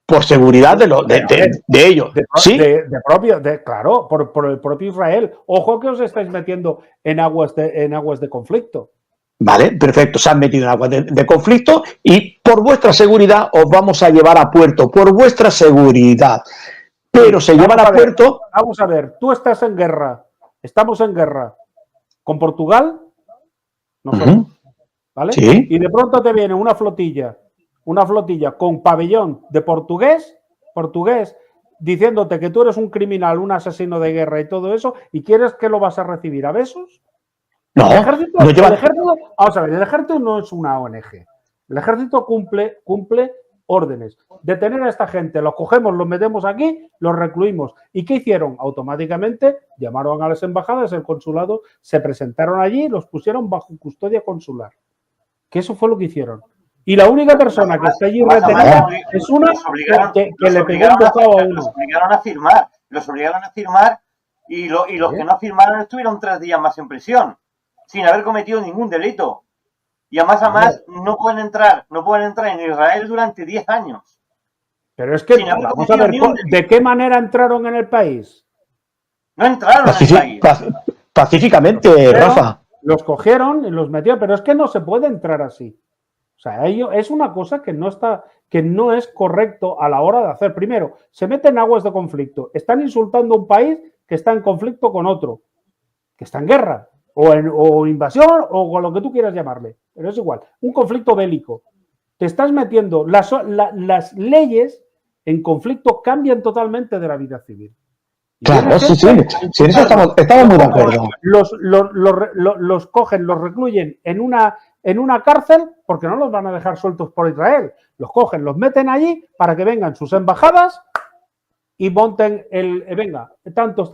Por seguridad de ellos. ¿Sí? Claro, por el propio Israel. Ojo que os estáis metiendo en aguas de conflicto. Vale, perfecto. Se han metido en aguas de conflicto y por vuestra seguridad os vamos a llevar a puerto. Por vuestra seguridad. Pero se llevan a puerto... Vamos a ver, tú estás en guerra. Estamos en guerra. ¿Con Portugal? Nosotros. ¿Vale? Sí. Y de pronto te viene una flotilla con pabellón de portugués, diciéndote que tú eres un criminal, un asesino de guerra y todo eso, y quieres que lo vas a recibir a besos. No, el ejército, vamos a ver, el ejército no es una ONG. El ejército cumple órdenes. Detener a esta gente, los cogemos, los metemos aquí, los recluimos. ¿Y qué hicieron? Automáticamente llamaron a las embajadas, el consulado, se presentaron allí y los pusieron bajo custodia consular. Que eso fue lo que hicieron. Y la única persona que está allí retenida es una que le pegó un bocado a uno. Los obligaron a firmar y los que no firmaron estuvieron 3 días más en prisión, sin haber cometido ningún delito. Y además no pueden entrar en Israel durante 10 años. Pero es que, vamos a ver, ¿de qué manera entraron en el país? No entraron en el país. pacíficamente, Rafa. Los cogieron y los metieron, pero es que no se puede entrar así. O sea, es una cosa que no es correcto a la hora de hacer. Primero, se meten en aguas de conflicto. Están insultando a un país que está en conflicto con otro, que está en guerra, o invasión, o con lo que tú quieras llamarle. Pero es igual. Un conflicto bélico. Te estás metiendo. Las leyes en conflicto cambian totalmente de la vida civil. Claro, sí, en eso estamos muy de acuerdo. Los cogen, los recluyen en una cárcel porque no los van a dejar sueltos por Israel. Los cogen, los meten allí para que vengan sus embajadas y monten venga, tantos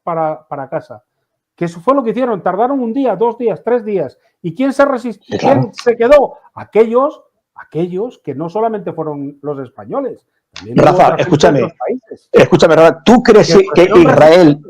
para casa. Que eso fue lo que hicieron. Tardaron un día, 2 días, 3 días. ¿Y quién se resistió? Claro. ¿Quién se quedó? Aquellos que no solamente fueron los españoles. Rafa, escúchame, Rafa, ¿tú crees que Israel,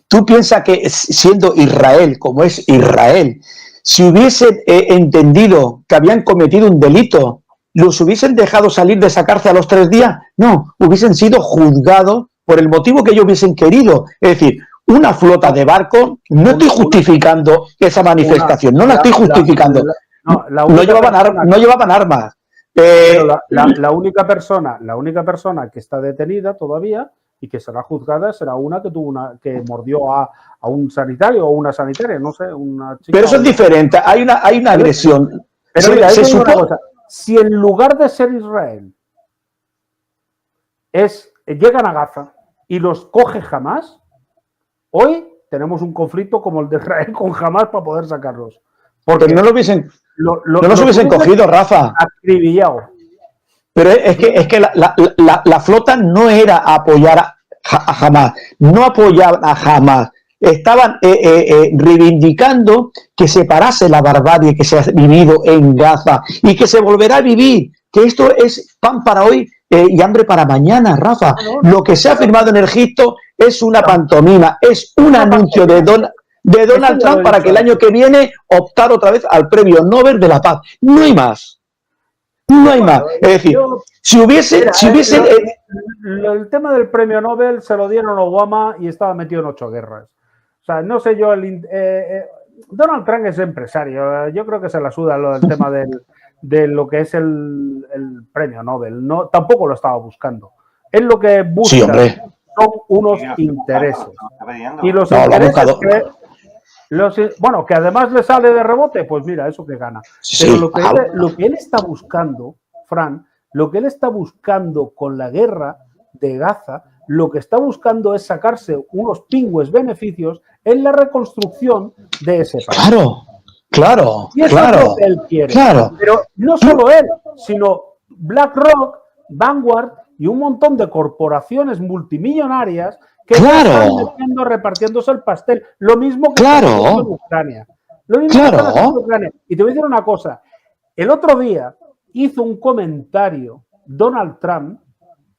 tú piensas que siendo Israel como es Israel, si hubiesen entendido que habían cometido un delito, los hubiesen dejado salir de esa cárcel a los 3 días? No, hubiesen sido juzgados por el motivo que ellos hubiesen querido. Es decir, una flota de barcos, no estoy justificando esa manifestación, no la estoy justificando. No llevaban armas. Pero la única persona que está detenida todavía y que será juzgada será una que mordió a un sanitario o una sanitaria, no sé, una chica. Pero eso es diferente, hay una agresión. Pero mira, una cosa. Si en lugar de ser Israel llegan a Gaza y los coge Hamás, hoy tenemos un conflicto como el de Israel con Hamás para poder sacarlos. Porque no lo hubiesen... No los hubiesen cogido, Rafa. Acribillado. Pero es que la flota no era apoyar a Hamás, no apoyaban a Hamás. Estaban reivindicando que se parase la barbarie que se ha vivido en Gaza y que se volverá a vivir. Que esto es pan para hoy y hambre para mañana, Rafa. Lo que se ha firmado en Egipto es una pantomima, es un anuncio de Donald Trump para que el año que viene optar otra vez al premio Nobel de la Paz. No hay más. No hay más. Es decir, si hubiese... El tema del premio Nobel se lo dieron a Obama y estaba metido en 8 guerras. O sea, no sé yo... Donald Trump es empresario. Yo creo que se la suda el tema de lo que es el premio Nobel. No, tampoco lo estaba buscando. Es lo que busca. Sí, hombre. Son unos intereses. Y los intereses que además le sale de rebote, pues mira, eso que gana. Pero lo que él está buscando, Fran, lo que él está buscando con la guerra de Gaza, lo que está buscando es sacarse unos pingües beneficios en la reconstrucción de ese país. Claro. Y eso es lo que él quiere. Claro. Pero no solo él, sino BlackRock, Vanguard y un montón de corporaciones multimillonarias que están metiendo, repartiéndose el pastel. Lo mismo que está haciendo en Ucrania. Y te voy a decir una cosa. El otro día hizo un comentario Donald Trump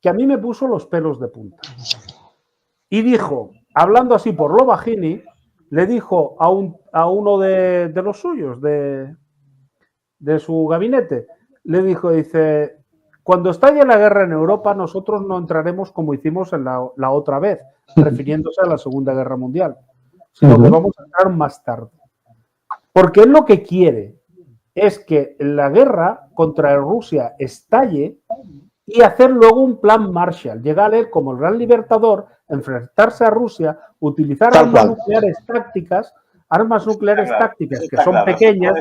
que a mí me puso los pelos de punta. Y dijo, hablando así por lo bajini, le dijo a uno de los suyos, de su gabinete, le dice, cuando estalle la guerra en Europa, nosotros no entraremos como hicimos en la otra vez, refiriéndose a la Segunda Guerra Mundial, sino que vamos a entrar más tarde. Porque él lo que quiere es que la guerra contra Rusia estalle y hacer luego un plan Marshall, llegar a él como el gran libertador, enfrentarse a Rusia, utilizar armas nucleares tácticas que son pequeñas,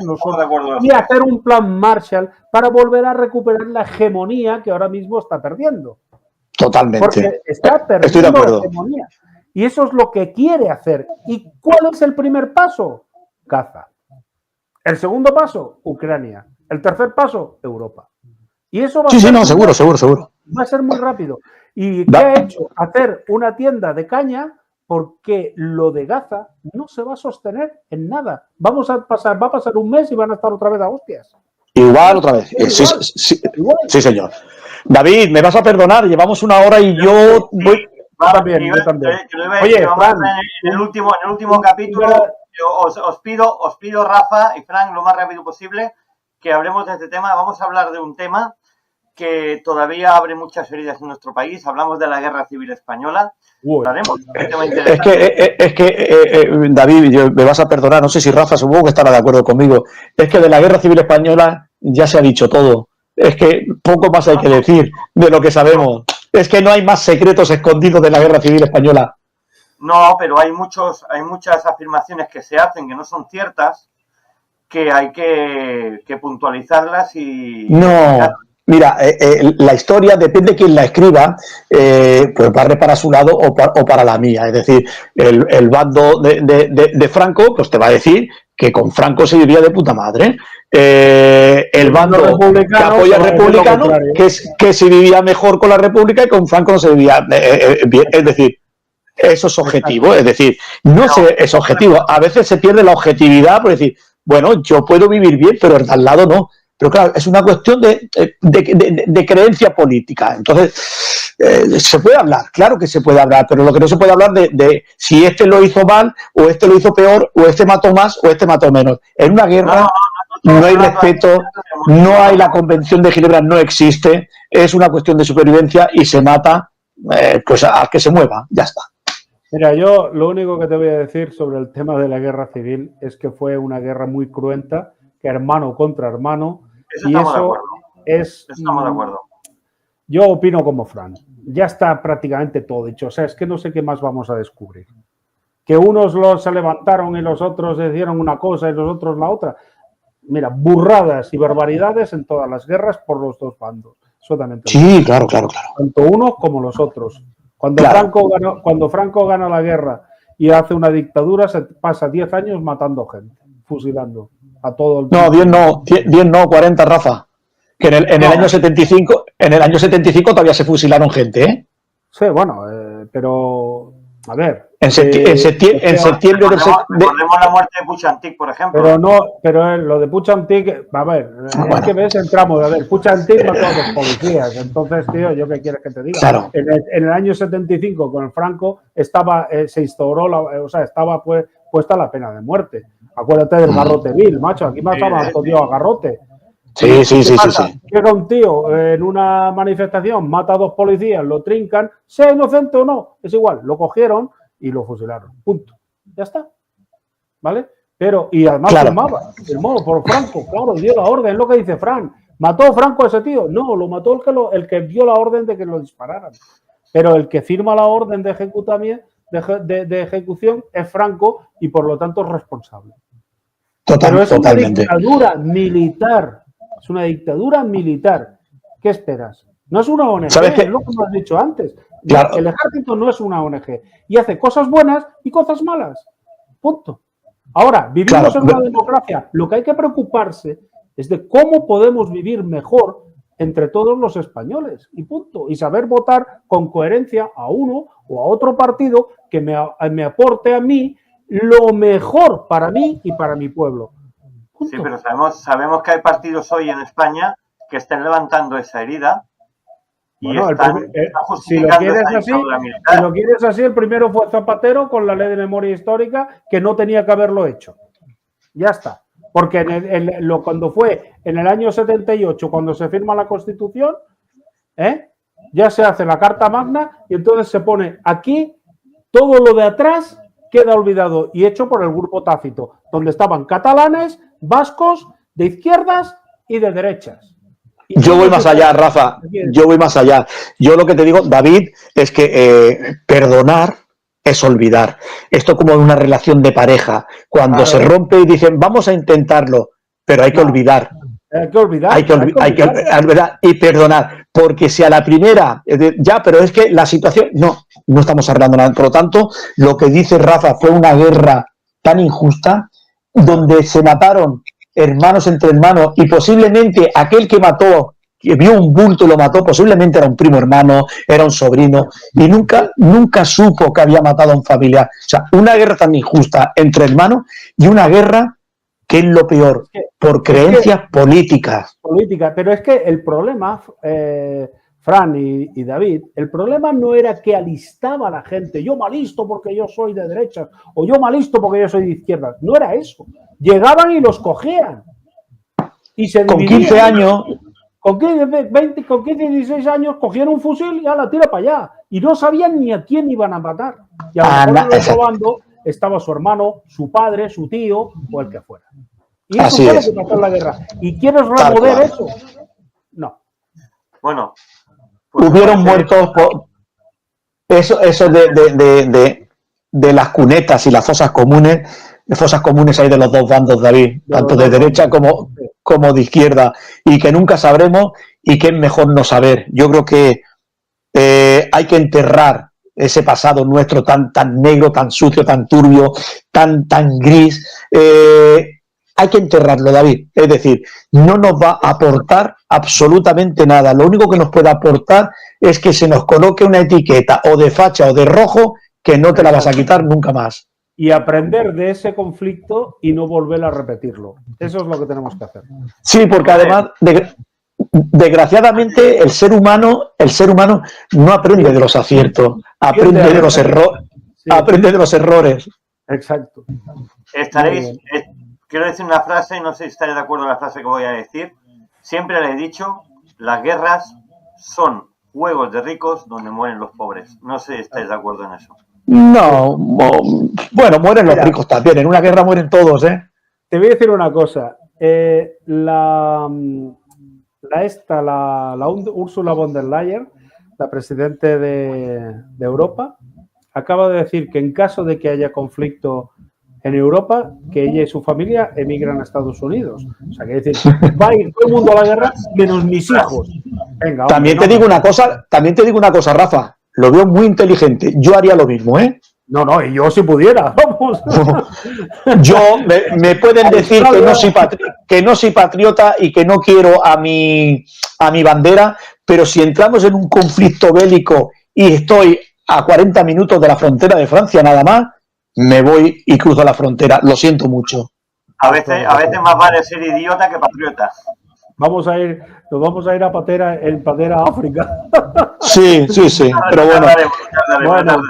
y hacer un plan Marshall para volver a recuperar la hegemonía que ahora mismo está perdiendo. Totalmente. Porque está perdiendo la hegemonía. Y eso es lo que quiere hacer. ¿Y cuál es el primer paso? Gaza. El segundo paso, Ucrania. El tercer paso, Europa. Y eso va a ser seguro. Va a ser muy rápido. ¿Y qué ha hecho? Hacer una tienda de caña, porque lo de Gaza no se va a sostener en nada. Va a pasar un mes y van a estar otra vez a hostias. Igual otra vez. Sí, señor. David, me vas a perdonar, llevamos 1 hora y yo voy... Yo también. Oye, Fran, en el último capítulo os pido, Rafa y Fran, lo más rápido posible, que hablemos de este tema. Vamos a hablar de un tema que todavía abre muchas heridas en nuestro país. Hablamos de la Guerra Civil Española. Hablaremos, un tema interesante. David, me vas a perdonar, no sé si Rafa supongo que estará de acuerdo conmigo. Es que de la Guerra Civil Española ya se ha dicho todo. Es que poco más hay que decir de lo que sabemos. Es que no hay más secretos escondidos de la Guerra Civil Española. No, pero hay muchas afirmaciones que se hacen que no son ciertas, que hay que puntualizarlas y... No, mira, la historia depende de quién la escriba, pues barre para su lado o para la mía. Es decir, el bando de Franco, pues te va a decir que con Franco se vivía de puta madre. El bando que apoya al republicano, que se vivía mejor con la república y con Franco no se vivía bien. Es decir, eso es objetivo, es decir, es objetivo. A veces se pierde la objetividad por decir, bueno, yo puedo vivir bien, pero el de al lado no. Pero claro, es una cuestión de creencia política. Entonces, se puede hablar, claro que se puede hablar, pero lo que no se puede hablar de si este lo hizo mal, o este lo hizo peor, o este mató más, o este mató menos. En una guerra no hay respeto, no hay la Convención de Ginebra, no existe, es una cuestión de supervivencia y se mata pues al que se mueva, ya está. Mira, yo lo único que te voy a decir sobre el tema de la guerra civil es que fue una guerra muy cruenta, que hermano contra hermano, y eso es... Estamos de acuerdo. Yo opino como Fran. Ya está prácticamente todo dicho. O sea, es que no sé qué más vamos a descubrir. Que unos se levantaron y los otros hicieron una cosa y los otros la otra. Mira, burradas y barbaridades en todas las guerras por los dos bandos. Sí, claro. Tanto unos como los otros. Cuando Franco gana la guerra y hace una dictadura, se pasa 10 años matando gente, fusilando a todo el mundo. No, 10 no, 40, Rafa. Que en el año 75, todavía se fusilaron gente, ¿eh? Sí, bueno, pero a ver. En septiembre del... Recordemos la muerte de Puig-Antich, por ejemplo. Pero lo de Puig-Antich, a ver, es que ves, entramos, a ver, Puig-Antich mató a los policías, entonces, tío, ¿yo qué quieres que te diga? Claro. En el año 75, con el Franco, se instauró, estaba puesta la pena de muerte. Acuérdate del garrote vil, macho, aquí mataban a todo tío a garrote. Sí. Llega un tío en una manifestación, mata a 2 policías, lo trincan, sea inocente o no, es igual, lo cogieron y lo fusilaron. Punto. Ya está. ¿Vale? Pero, y además firmó por Franco, claro, dio la orden, es lo que dice Fran. ¿Mató Franco a ese tío? No, lo mató el que dio la orden de que lo dispararan. Pero el que firma la orden de ejecución es Franco y por lo tanto es responsable. Pero es una dictadura militar. Es una dictadura militar. ¿Qué esperas? No es una ONG, ¿sabes qué? Es lo que hemos dicho antes. Claro. El ejército no es una ONG y hace cosas buenas y cosas malas. Punto. Ahora, vivimos en una democracia. Lo que hay que preocuparse es de cómo podemos vivir mejor entre todos los españoles. Y punto. Y saber votar con coherencia a uno o a otro partido que me aporte a mí lo mejor para mí y para mi pueblo. Punto. Sí, pero sabemos que hay partidos hoy en España que están levantando esa herida y están justificando esa dictadura militar. Si lo quieres así, el primero fue Zapatero con la ley de memoria histórica que no tenía que haberlo hecho. Ya está. Porque cuando fue en el año 78, cuando se firma la Constitución, ya se hace la Carta Magna y entonces se pone aquí todo lo de atrás queda olvidado y hecho por el grupo Tácito, donde estaban catalanes, vascos, de izquierdas y de derechas. Yo voy más allá, Rafa. Yo voy más allá. Yo lo que te digo, David, es que perdonar es olvidar. Esto como en una relación de pareja. Cuando se rompe y dicen, vamos a intentarlo, pero hay que olvidar. Hay que olvidar. Hay que olvidar y perdonar. Porque si a la primera, ya, pero es que la situación, no estamos arreglando nada. Por lo tanto, lo que dice Rafa fue una guerra tan injusta, donde se mataron hermanos entre hermanos y posiblemente aquel que mató, que vio un bulto y lo mató, posiblemente era un primo hermano, era un sobrino y nunca supo que había matado a un familiar. O sea, una guerra tan injusta entre hermanos y una guerra que es lo peor, por creencias políticas. Pero es que el problema, Fran y David, el problema no era que alistaba a la gente, yo me alisto porque yo soy de derechas, o yo me alisto porque yo soy de izquierdas. No era eso. Llegaban y los cogían. Y se con 15 años, con 15, 20, con 15, 16 años cogían un fusil y a la tira para allá. Y no sabían ni a quién iban a matar. Y a lo mejor en el otro bando estaba su hermano, su padre, su tío o el que fuera. Y eso Así fue es. lo que pasó en la guerra. ¿Y quieres remover eso? No. Bueno. Pues hubieron muertos por eso de las cunetas y las fosas comunes hay de los dos bandos, David, tanto de derecha como de izquierda, y que nunca sabremos y que es mejor no saber. Yo creo que hay que enterrar ese pasado nuestro tan negro, tan sucio, tan turbio, tan gris. Hay que enterrarlo, David. Es decir, no nos va a aportar absolutamente nada. Lo único que nos puede aportar es que se nos coloque una etiqueta o de facha o de rojo que no te la vas a quitar nunca más. Y aprender de ese conflicto y no volver a repetirlo. Eso es lo que tenemos que hacer. Sí, porque además, desgraciadamente, el ser humano no aprende de los aciertos, aprende de los errores. Sí. Aprende de los errores. Exacto. Quiero decir una frase, y no sé si estáis de acuerdo en la frase que voy a decir. Siempre les he dicho, las guerras son juegos de ricos donde mueren los pobres. No sé si estáis de acuerdo en eso. No, bueno, mueren los ricos también. En una guerra mueren todos, ¿eh? Te voy a decir una cosa. La Ursula von der Leyen, la presidenta de Europa, acaba de decir que en caso de que haya conflicto en Europa, que ella y su familia emigran a Estados Unidos. O sea, que decir, va a ir todo el mundo a la guerra menos mis hijos. Venga, también te digo una cosa, Rafa. Lo veo muy inteligente. Yo haría lo mismo, ¿eh? No, y yo si pudiera, vamos. Me pueden decir que no soy patriota y que no quiero a mi bandera, pero si entramos en un conflicto bélico y estoy a 40 minutos de la frontera de Francia nada más, me voy y cruzo la frontera. Lo siento mucho. A veces más vale ser idiota que patriota. Nos vamos a ir a Patera a África. Sí, pero bueno. Bueno.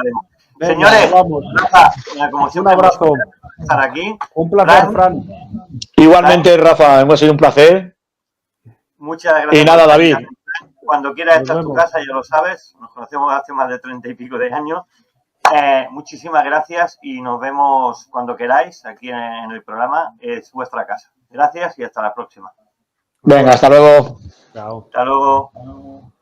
Señores, Rafa, como siempre, un abrazo. Estar aquí. Un placer, Fran. Igualmente, Rafa, hemos sido un placer. Muchas gracias. Y nada, David. Cuando quieras estar en tu casa, ya lo sabes. Nos conocemos hace más de 30 y pico de años. Muchísimas gracias y nos vemos cuando queráis aquí en el programa. Es vuestra casa. Gracias y hasta la próxima. Venga, hasta luego. Chao. Hasta luego.